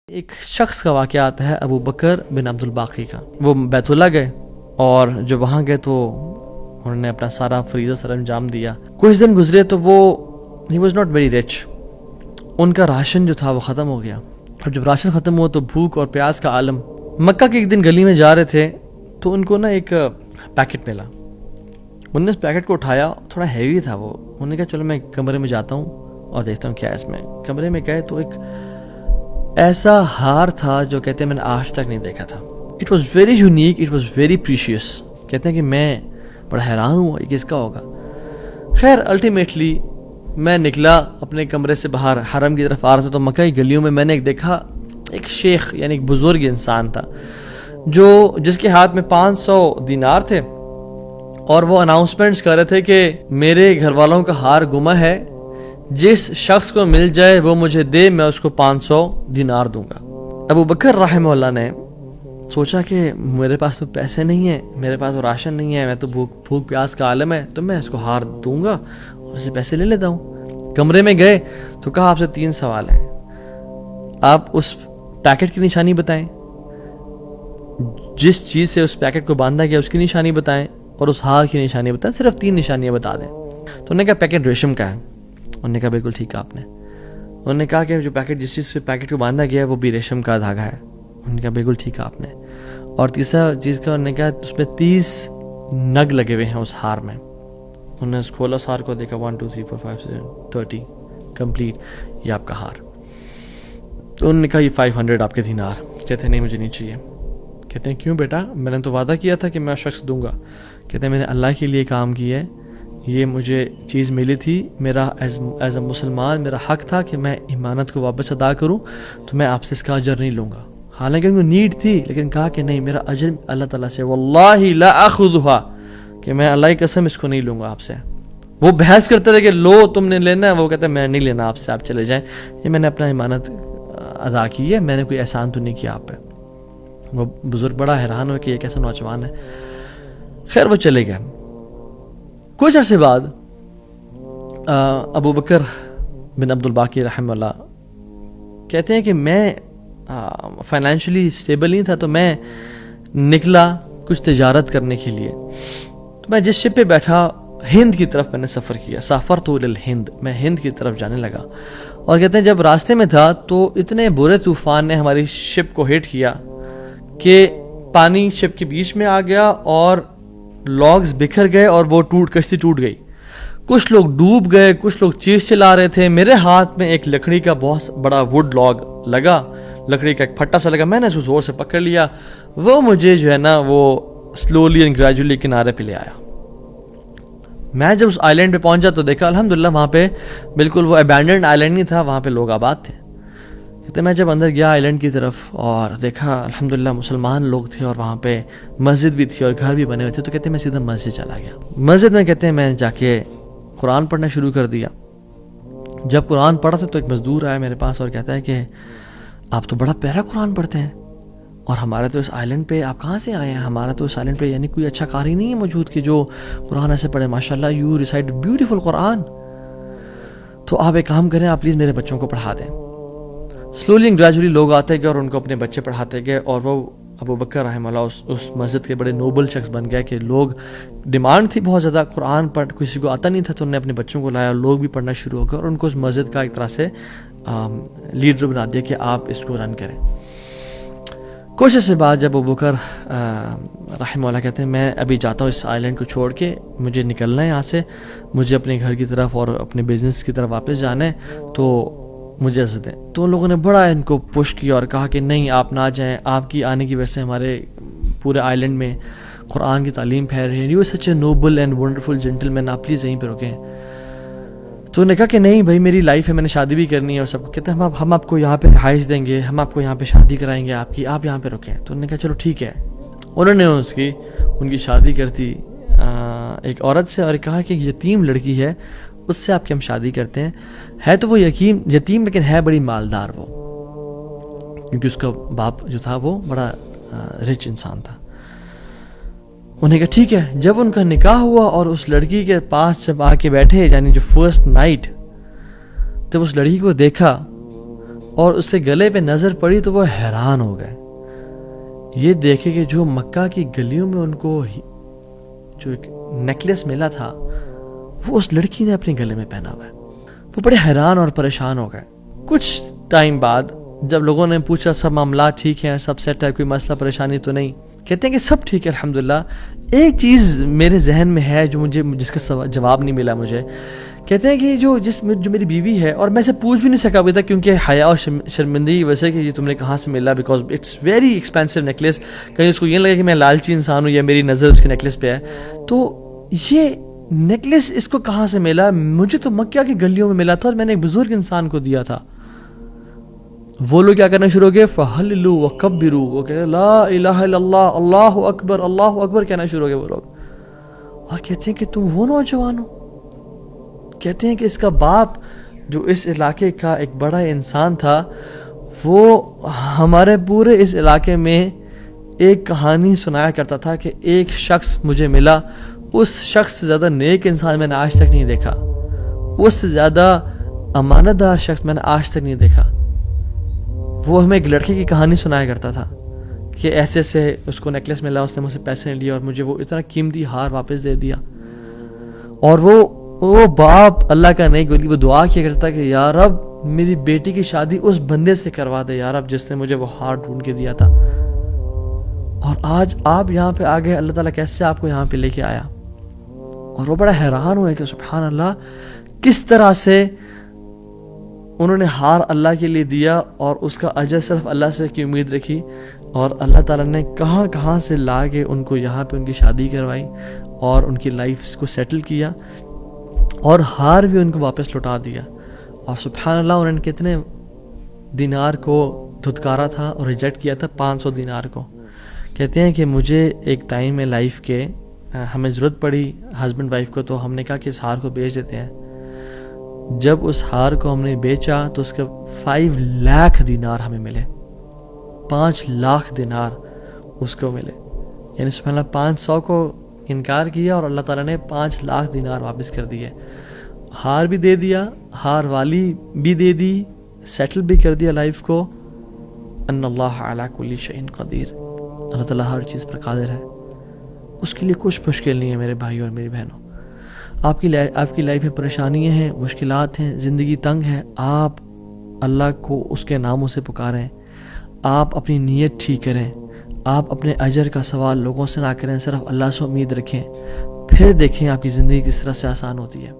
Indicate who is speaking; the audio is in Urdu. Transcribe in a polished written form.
Speaker 1: ایک شخص کا واقعہ آتا ہے ابو بکر بن عبد الباقی کا. وہ بیت اللہ گئے اور جب وہاں گئے تو انہوں نے اپنا سارا فریضہ سر انجام دیا. کچھ دن گزرے تو وہ ہی واز ناٹ ویری رچ. ان کا راشن جو تھا وہ ختم ہو گیا. اور جب راشن ختم ہوا تو بھوک اور پیاس کا عالم. مکہ کے ایک دن گلی میں جا رہے تھے تو ان کو نا ایک پیکٹ ملا. انہوں نے اس پیکٹ کو اٹھایا, تھوڑا ہیوی تھا وہ. انہوں نے کہا چلو میں کمرے میں جاتا ہوں اور دیکھتا ہوں کیا ہے اس میں. کمرے میں گئے تو ایک ایسا ہار تھا جو کہتے ہیں میں نے آج تک نہیں دیکھا تھا. It was very unique, it was very precious. کہتے ہیں کہ میں بڑا حیران ہوا یہ کس کا ہوگا. خیر الٹیمیٹلی میں نکلا اپنے کمرے سے باہر, حرم کی طرف آ رہا تھا تو مکہ کی گلیوں میں نے ایک دیکھا ایک شیخ یعنی ایک بزرگ انسان تھا جس کے ہاتھ میں 500 دینار تھے اور وہ اناؤنسمنٹس کر رہے تھے کہ میرے گھر والوں کا ہار گما ہے, جس شخص کو مل جائے وہ مجھے دے, میں اس کو 500 دینار دوں گا. ابو بکر رحمہ اللہ نے سوچا کہ میرے پاس تو پیسے نہیں ہیں, میرے پاس تو راشن نہیں ہے, میں تو بھوک پیاس کا عالم ہے, تو میں اس کو ہار دوں گا اور اسے پیسے لے لیتا ہوں. کمرے میں گئے تو کہا آپ سے 3 سوال ہیں, آپ اس پیکٹ کی نشانی بتائیں, جس چیز سے اس پیکٹ کو باندھا گیا اس کی نشانی بتائیں, اور اس ہار کی نشانی بتائیں. صرف 3 نشانیاں بتا دیں. تو انہوں نے کہا پیکٹ ریشم کا ہے. انہوں نے کہا بالکل ٹھیک ہے آپ نے. انہوں نے کہا کہ جو پیکٹ جس چیز سے پیکٹ کو باندھا گیا ہے وہ بھی ریشم کا دھاگا ہے. انہوں نے کہا بالکل ٹھیک ہے آپ نے. اور تیسرا چیز کا انہوں نے کہا اس میں 30 نگ لگے ہوئے ہیں اس ہار میں. انہوں نے کھولا اس ہار کو, دیکھا 1 2 3 4 5 6 30 کمپلیٹ, یہ آپ کا ہار. تو انہوں نے کہا یہ 500 آپ کے دینار. کہتے ہیں نہیں مجھے نہیں چاہیے. کہتے ہیں کیوں بیٹا, میں نے تو وعدہ کیا تھا کہ میں شخص دوں گا. کہتے ہیں میں نے اللہ کے لیے کام کیا ہے, یہ مجھے چیز ملی تھی, میرا ایز اے مسلمان میرا حق تھا کہ میں امانت کو واپس ادا کروں, تو میں آپ سے اس کا اجر نہیں لوں گا. حالانکہ ان کو نیڈ تھی لیکن کہا کہ نہیں میرا اجر اللہ تعالیٰ سے, واللہ لا اخذها, کہ میں اللہ کی قسم اس کو نہیں لوں گا آپ سے. وہ بحث کرتے تھے کہ لو تم نے لینا ہے, وہ کہتے ہیں میں نہیں لینا آپ سے, آپ چلے جائیں, یہ میں نے اپنا امانت ادا کی ہے, میں نے کوئی احسان تو نہیں کیا آپ پہ. وہ بزرگ بڑا حیران ہو کہ یہ کیسا نوجوان ہے. خیر وہ چلے گئے. کچھ عرصے بعد ابو بکر بن عبد الباقی رحمہ اللہ کہتے ہیں کہ میں فائنینشلی اسٹیبل نہیں تھا, تو میں نکلا کچھ تجارت کرنے کے لیے. تو میں جس شپ پہ بیٹھا ہند کی طرف میں نے سفر کیا. سافرت الی الہند, میں ہند کی طرف جانے لگا. اور کہتے ہیں جب راستے میں تھا تو اتنے برے طوفان نے ہماری شپ کو ہٹ کیا کہ پانی شپ کے بیچ میں آ گیا اور لاگز بکھر گئے اور وہ کشتی ٹوٹ گئی. کچھ لوگ ڈوب گئے, کچھ لوگ چیخ چلا رہے تھے. میرے ہاتھ میں ایک لکڑی کا بہت بڑا ووڈ لاگ لگا, لکڑی کا ایک پھٹا سا لگا. میں نے اس کو زور سے پکڑ لیا, وہ مجھے جو ہے نا وہ سلولی اینڈ گریجولی کنارے پہ لے آیا. میں جب اس آئلینڈ پہ پہنچا تو دیکھا الحمدللہ وہاں پہ بالکل وہ ابینڈنڈ آئلینڈ نہیں تھا, وہاں پہ لوگ آباد تھے. کہتے میں جب اندر گیا آئلینڈ کی طرف اور دیکھا الحمدللہ مسلمان لوگ تھے اور وہاں پہ مسجد بھی تھی اور گھر بھی بنے ہوئے تھے. تو کہتے ہیں میں سیدھا مسجد چلا گیا. مسجد میں کہتے ہیں میں جا کے قرآن پڑھنا شروع کر دیا. جب قرآن پڑھا تھا تو ایک مزدور آیا میرے پاس اور کہتا ہے کہ آپ تو بڑا پیارا قرآن پڑھتے ہیں, اور ہمارے تو اس آئلینڈ پہ آپ کہاں سے آئے ہیں؟ ہمارا تو اس آئلینڈ پہ یعنی کوئی اچھا قاری نہیں ہے موجود کہ جو قرآن ایسے پڑھے. ماشاءاللہ یو ریسائٹ بیوٹیفل قرآن. تو آپ ایک کام کریں, آپ پلیز میرے بچوں کو پڑھا دیں. سلولی اینڈ گریجولی لوگ آتے گئے اور ان کو اپنے بچے پڑھاتے گئے, اور وہ ابو بکر رحمہ اللہ اس مسجد کے بڑے نوبل شخص بن گئے کہ لوگ ڈیمانڈ تھی بہت زیادہ, قرآن پڑھ کسی کو آتا نہیں تھا, تو انہوں نے اپنے بچوں کو لایا اور لوگ بھی پڑھنا شروع ہو گئے, اور ان کو اس مسجد کا ایک طرح سے لیڈر بنا دیا کہ آپ اس کو رن کریں. کچھ عرصے بعد جب ابو بکر رحمہ اللہ کہتے ہیں میں ابھی جاتا ہوں اس آئلینڈ کو چھوڑ کے, مجھے نکلنا ہے یہاں سے, مجھے اپنے گھر کی طرف اور اپنے بزنس کی طرف واپس جانا ہے, تو مجھے اجازت دیں. تو ان لوگوں نے بڑا ان کو پش کیا اور کہا کہ نہیں آپ نہ جائیں, آپ کی آنے کی وجہ سے ہمارے پورے آئلینڈ میں قرآن کی تعلیم پھیل رہی ہے, you such a noble and wonderful gentleman, آپ پلیز یہیں پہ رکیں. تو انہوں نے کہا کہ نہیں بھائی میری لائف ہے, میں نے شادی بھی کرنی ہے اور سب. کہتے ہیں ہم آپ کو یہاں پہ رہائش دیں گے, ہم آپ کو یہاں پہ شادی کرائیں گے آپ کی, آپ یہاں پہ رکیں. تو انہوں نے کہا چلو ٹھیک ہے. انہوں نے ان کی شادی کر دی ایک عورت سے, اور کہا کہ یتیم لڑکی ہے اس سے آپ کی ہم شادی کرتے ہیں. ہے تو وہ یتیم لیکن ہے بڑی مالدار وہ, کیونکہ اس کا باپ جو تھا وہ بڑا رچ انسان تھا. انہوں نے کہا ٹھیک ہے. جب ان کا نکاح ہوا اور اس لڑکی کے پاس جب آ کے بیٹھے, یعنی جو فرسٹ نائٹ, جب اس لڑکی کو دیکھا اور اس کے گلے پہ نظر پڑی تو وہ حیران ہو گئے یہ دیکھے کہ جو مکہ کی گلیوں میں ان کو جو ایک نیکلیس ملا تھا وہ اس لڑکی نے اپنے گلے میں پہنا ہوا ہے. وہ بڑے حیران اور پریشان ہو گئے. کچھ ٹائم بعد جب لوگوں نے پوچھا سب معاملات ٹھیک ہیں, سب سیٹ ہے, کوئی مسئلہ پریشانی تو نہیں, کہتے ہیں کہ سب ٹھیک ہے الحمدللہ. ایک چیز میرے ذہن میں ہے جو جس کا جواب نہیں ملا مجھے. کہتے ہیں کہ جو میری بیوی ہے, اور میں اسے پوچھ بھی نہیں سکا ابھی تک کیونکہ حیا اور شرمندگی ویسے کہ یہ تم نے کہاں سے ملا, because it's very expensive necklace. کہیں اس کو یہ لگے کہ میں لالچی انسان ہوں یا میری نظر اس کے نیکلیس پہ ہے. تو یہ نیکلیس اس کو کہاں سے ملا؟ مجھے تو مکہ کی گلیوں میں ملا تھا اور میں نے ایک بزرگ انسان کو دیا تھا. وہ لوگ کیا کرنا شروع ہو گئے, فہللو وکبرو, وہ کہتے ہیں لا الہ الا اللہ, اللہ اکبر کہنا شروع ہو گئے وہ لوگ. اور کہتے ہیں کہ تم وہ نوجوان ہو. کہتے ہیں کہ اس کا باپ جو اس علاقے کا ایک بڑا انسان تھا, وہ ہمارے پورے اس علاقے میں ایک کہانی سنایا کرتا تھا کہ ایک شخص مجھے ملا, اس شخص سے زیادہ نیک انسان میں نے آج تک نہیں دیکھا, اس سے زیادہ امانت دار شخص میں نے آج تک نہیں دیکھا. وہ ہمیں ایک لڑکے کی کہانی سنایا کرتا تھا کہ ایسے سے اس کو نیکلیس ملا, اس نے مجھ سے پیسے نہیں لیے اور مجھے وہ اتنا قیمتی ہار واپس دے دیا. اور وہ باپ اللہ کا نہیں گولی, وہ دعا کیا کرتا کہ یا رب میری بیٹی کی شادی اس بندے سے کروا دے یا رب جس نے مجھے وہ ہار ڈھونڈ کے دیا تھا. اور آج آپ یہاں پہ آ گئے, اللہ تعالیٰ کیسے آپ کو یہاں پہ لے کے آیا. اور وہ بڑا حیران ہوئے کہ سبحان اللہ, کس طرح سے انہوں نے ہار اللہ کے لیے دیا اور اس کا اجر صرف اللہ سے کی امید رکھی, اور اللہ تعالیٰ نے کہاں سے لا کے ان کو یہاں پہ ان کی شادی کروائی اور ان کی لائف کو سیٹل کیا, اور ہار بھی ان کو واپس لوٹا دیا. اور سبحان اللہ انہوں نے کتنے دینار کو دھتکارا تھا اور ریجیکٹ کیا تھا, 500 دینار کو. کہتے ہیں کہ مجھے ایک ٹائم میں لائف کے ہمیں ضرورت پڑی ہسبینڈ وائف کو, تو ہم نے کہا کہ اس ہار کو بیچ دیتے ہیں. جب اس ہار کو ہم نے بیچا تو اس کے 5 لاکھ دینار ہمیں ملے, 5 لاکھ دینار اس کو ملے. یعنی سبحان اللہ 500 کو انکار کیا اور اللہ تعالیٰ نے 5 لاکھ دینار واپس کر دیے. ہار بھی دے دیا, ہار والی بھی دے دی, سیٹل بھی کر دیا لائف کو. ان اللہ علی کل شیء قدیر, اللہ تعالیٰ ہر چیز پر قادر ہے, اس کے لیے کچھ مشکل نہیں ہے میرے بھائی اور میری بہنوں. آپ کی لائف میں پریشانیاں ہیں, مشکلات ہیں, زندگی تنگ ہے, آپ اللہ کو اس کے ناموں سے پکاریں, آپ اپنی نیت ٹھیک کریں, آپ اپنے اجر کا سوال لوگوں سے نہ کریں, صرف اللہ سے امید رکھیں, پھر دیکھیں آپ کی زندگی کس طرح سے آسان ہوتی ہے.